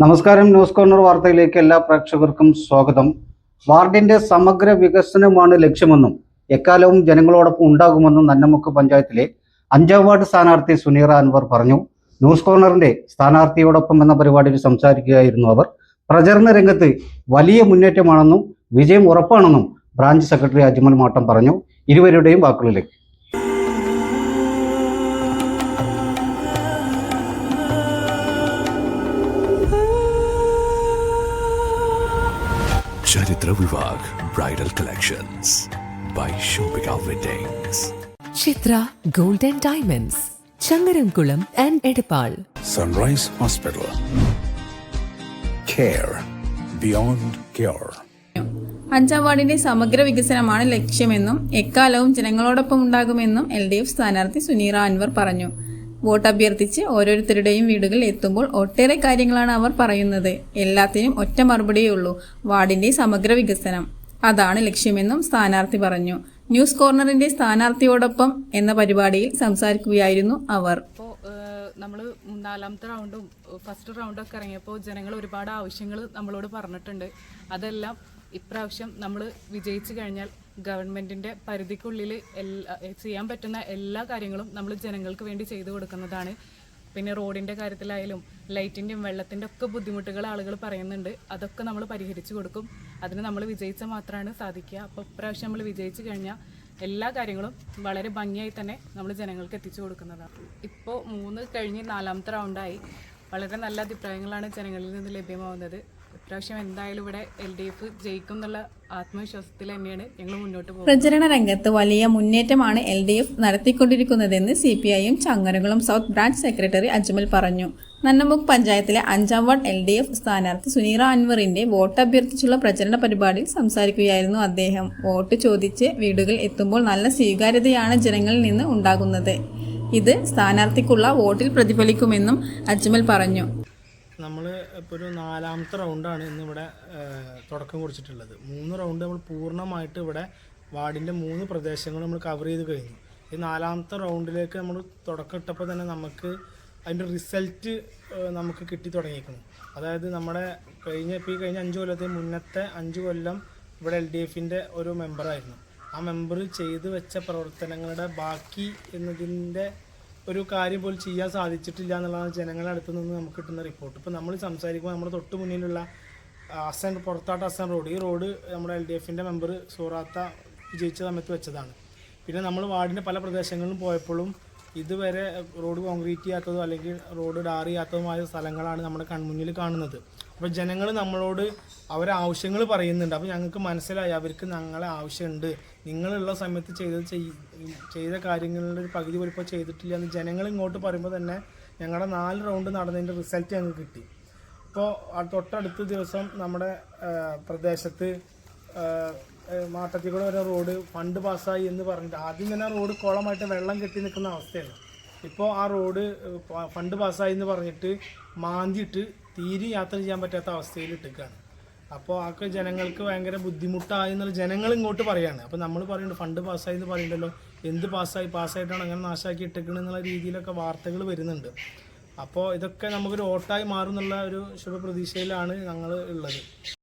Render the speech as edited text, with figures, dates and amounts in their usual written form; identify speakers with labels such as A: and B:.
A: നമസ്കാരം. News corner വാർത്തയിലേക്ക് എല്ലാ പ്രേക്ഷകർക്കും സ്വാഗതം. വാർഡിന്റെ സമഗ്ര വികസനമാണ് ലക്ഷ്യമെന്നും എക്കാലവും ജനങ്ങളോടൊപ്പം ഉണ്ടാകുമെന്നും നന്നമുക്ക് പഞ്ചായത്തിലെ 5ാം വാർഡ് സ്ഥാനാർത്ഥി സുനീറ അൻവർ പറഞ്ഞു. ന്യൂസ് കോർണറിന്റെ സ്ഥാനാർത്ഥിയോടൊപ്പം എന്ന പരിപാടിയിൽ സംസാരിക്കുകയായിരുന്നു അവർ. പ്രചരണ രംഗത്ത് വലിയ മുന്നേറ്റമാണെന്നും വിജയം ഉറപ്പാണെന്നും ബ്രാഞ്ച് സെക്രട്ടറി അജ്മൽ മാട്ടം പറഞ്ഞു. ഇരുവരുടെയും വാക്കുകളിലേക്ക്.
B: ചരിത്ര Vivah bridal collections by Shobhika weddings.
C: Chithra gold and diamonds, Changaramkulam and Edappal.
B: Sunrise hospital, care beyond cure.
D: 5ാം വാർഡിന്റെ സമഗ്ര വികസനമാണ് ലക്ഷ്യമെന്നും എക്കാലവും ജനങ്ങളോടൊപ്പം ഉണ്ടാകുമെന്നും LDF സ്ഥാനാർത്ഥി സുനീറ അൻവർ പറഞ്ഞു. വോട്ട് അഭ്യർത്ഥിച്ച് ഓരോരുത്തരുടെയും വീടുകളിൽ എത്തുമ്പോൾ ഒട്ടേറെ കാര്യങ്ങളാണ് അവർ പറയുന്നത്. എല്ലാത്തിനും ഒറ്റ മറുപടിയേ ഉള്ളൂ: വാർഡിന്റെ സമഗ്ര വികസനം. അതാണ് ലക്ഷ്യമെന്നും സ്ഥാനാർത്ഥി പറഞ്ഞു. ന്യൂസ് കോർണറിന്റെ സ്ഥാനാർത്ഥിയോടൊപ്പം എന്ന പരിപാടിയിൽ സംസാരിക്കുകയായിരുന്നു അവർ.
E: നമ്മൾ 4ാമത്തെ റൗണ്ടും ഫസ്റ്റ് റൗണ്ടും ഒക്കെ ഇറങ്ങിയപ്പോൾ ജനങ്ങൾ ഒരുപാട് ആവശ്യങ്ങൾ നമ്മളോട് പറഞ്ഞിട്ടുണ്ട്. അതെല്ലാം ഇപ്രാവശ്യം നമ്മൾ വിജയിച്ചു കഴിഞ്ഞാൽ ഗവൺമെൻറ്റിൻ്റെ പരിധിക്കുള്ളിൽ ചെയ്യാൻ പറ്റുന്ന എല്ലാ കാര്യങ്ങളും നമ്മൾ ജനങ്ങൾക്ക് വേണ്ടി ചെയ്തു കൊടുക്കുന്നതാണ്. പിന്നെ റോഡിൻ്റെ കാര്യത്തിലായാലും ലൈറ്റിൻ്റെയും വെള്ളത്തിൻ്റെ ഒക്കെ ബുദ്ധിമുട്ടുകൾ ആളുകൾ പറയുന്നുണ്ട്. അതൊക്കെ നമ്മൾ പരിഹരിച്ചു കൊടുക്കും. അതിന് നമ്മൾ വിജയിച്ചാൽ മാത്രമാണ് സാധിക്കുക. അപ്പോൾ ഇപ്രാവശ്യം നമ്മൾ വിജയിച്ചു കഴിഞ്ഞാൽ എല്ലാ കാര്യങ്ങളും വളരെ ഭംഗിയായി തന്നെ നമ്മൾ ജനങ്ങൾക്ക് എത്തിച്ചു കൊടുക്കുന്നതാണ്. ഇപ്പോൾ 3 കഴിഞ്ഞ് 4ാമത്തെ റൗണ്ടായി. വളരെ നല്ല അഭിപ്രായങ്ങളാണ് ജനങ്ങളിൽ നിന്ന് ലഭ്യമാവുന്നത്. ഇപ്രാവശ്യം എന്തായാലും ഇവിടെ LDF ജയിക്കും എന്നുള്ള ആത്മവിശ്വാസത്തിൽ തന്നെയാണ് ഞങ്ങൾ മുന്നോട്ട് പോകുന്നത്.
D: പ്രചരണ രംഗത്ത് വലിയ മുന്നേറ്റമാണ് LDF നടത്തിക്കൊണ്ടിരിക്കുന്നതെന്ന് CPIM Changaramkulam south branch secretary Ajmal പറഞ്ഞു. നന്നമുക്ക് പഞ്ചായത്തിലെ 5ാം വാർഡ് LDF സ്ഥാനാർത്ഥി സുനീറ അൻവറിന്റെ വോട്ട് അഭ്യർത്ഥിച്ചുള്ള പ്രചരണ പരിപാടിയിൽ സംസാരിക്കുകയായിരുന്നു അദ്ദേഹം. വോട്ട് ചോദിച്ച് വീടുകളിൽ എത്തുമ്പോൾ നല്ല സ്വീകാര്യതയാണ് ജനങ്ങളിൽ നിന്ന് ഉണ്ടാകുന്നത്. ഇത് സ്ഥാനാർത്ഥിക്കുള്ള വോട്ടിൽ പ്രതിഫലിക്കുമെന്നും അജ്മൽ പറഞ്ഞു.
F: നമ്മൾ ഇപ്പോൾ ഒരു 4ാമത്തെ റൗണ്ടാണ് ഇന്നിവിടെ തുടക്കം കുറിച്ചിട്ടുള്ളത്. 3 റൗണ്ട് നമ്മൾ പൂർണ്ണമായിട്ട് ഇവിടെ വാർഡിൻ്റെ 3 പ്രദേശങ്ങൾ നമ്മൾ കവർ ചെയ്ത് കഴിഞ്ഞു. ഈ 4ാമത്തെ റൗണ്ടിലേക്ക് നമ്മൾ തുടക്കം ഇട്ടപ്പോൾ തന്നെ നമുക്ക് അതിൻ്റെ റിസൾട്ട് നമുക്ക് കിട്ടി തുടങ്ങിയിരിക്കുന്നു. അതായത് നമ്മുടെ കഴിഞ്ഞ 5 കൊല്ലത്തെ മുന്നത്തെ 5 കൊല്ലം ഇവിടെ LDFൻ്റെ ഒരു മെമ്പറായിരുന്നു. ആ മെമ്പർ ചെയ്തു വെച്ച പ്രവർത്തനങ്ങളുടെ ബാക്കി എന്നതിൻ്റെ ഒരു കാര്യം പോലും ചെയ്യാൻ സാധിച്ചിട്ടില്ല എന്നുള്ളതാണ് ജനങ്ങളുടെ അടുത്ത് നിന്ന് നമുക്ക് കിട്ടുന്ന റിപ്പോർട്ട്. ഇപ്പോൾ നമ്മൾ സംസാരിക്കുമ്പോൾ നമ്മുടെ തൊട്ട് മുന്നിലുള്ള പുറത്താട്ട് അസൻ റോഡ്, ഈ റോഡ് നമ്മുടെ LDFൻ്റെ മെമ്പർ സൂറാത്ത വിജയിച്ച സമയത്ത് വെച്ചതാണ്. പിന്നെ നമ്മൾ വാർഡിൻ്റെ പല പ്രദേശങ്ങളിലും പോയപ്പോഴും ഇതുവരെ റോഡ് കോൺക്രീറ്റ് ചെയ്യാത്തതോ അല്ലെങ്കിൽ റോഡ് ടാർ ചെയ്യാത്തതുമായ സ്ഥലങ്ങളാണ് നമ്മുടെ കൺമുന്നിൽ കാണുന്നത്. അപ്പോൾ ജനങ്ങൾ നമ്മളോട് അവരെ ആവശ്യങ്ങൾ പറയുന്നുണ്ട്. അപ്പോൾ ഞങ്ങൾക്ക് മനസ്സിലായി അവർക്ക് ഞങ്ങളെ ആവശ്യമുണ്ട്, നിങ്ങളുള്ള സമയത്ത് ചെയ്ത കാര്യങ്ങളുടെ ഒരു പകുതി പോലും ഇപ്പോൾ ചെയ്തിട്ടില്ല എന്ന് ജനങ്ങൾ ഇങ്ങോട്ട് പറയുമ്പോൾ തന്നെ ഞങ്ങളുടെ 4 റൗണ്ട് നടന്നതിൻ്റെ റിസൾട്ട് ഞങ്ങൾക്ക് കിട്ടി. ഇപ്പോൾ തൊട്ടടുത്ത ദിവസം നമ്മുടെ പ്രദേശത്ത് മാട്ടത്തിൽ കൂടെ ഒരു റോഡ് ഫണ്ട് പാസ്സായി എന്ന് പറഞ്ഞിട്ട് ആദ്യം തന്നെ റോഡ് കുളമായിട്ട് വെള്ളം കെട്ടി നിൽക്കുന്ന അവസ്ഥയാണ്. ഇപ്പോൾ ആ റോഡ് ഫണ്ട് പാസ്സായി എന്ന് പറഞ്ഞിട്ട് മാന്തിയിട്ട് തീരെ യാത്ര ചെയ്യാൻ പറ്റാത്ത അവസ്ഥയിൽ ഇട്ടിരിക്കുകയാണ്. അപ്പോൾ ആൾക്ക് ജനങ്ങൾക്ക് ഭയങ്കര ബുദ്ധിമുട്ടായി എന്നുള്ള ജനങ്ങൾ ഇങ്ങോട്ട് പറയുകയാണ്. അപ്പോൾ നമ്മൾ പറയുന്നുണ്ട് ഫണ്ട് പാസ്സായി എന്ന് പറയുന്നുണ്ടല്ലോ, എന്ത് പാസ്സായിട്ടാണ് അങ്ങനെ നാശാക്കി ഇട്ടിരിക്കണം എന്നുള്ള രീതിയിലൊക്കെ വാർത്തകൾ വരുന്നുണ്ട്. അപ്പോൾ ഇതൊക്കെ നമുക്കൊരു ഓട്ടായി മാറും എന്നുള്ള ഒരു ശുഭപ്രതീക്ഷയിലാണ് ഞങ്ങൾ ഉള്ളത്.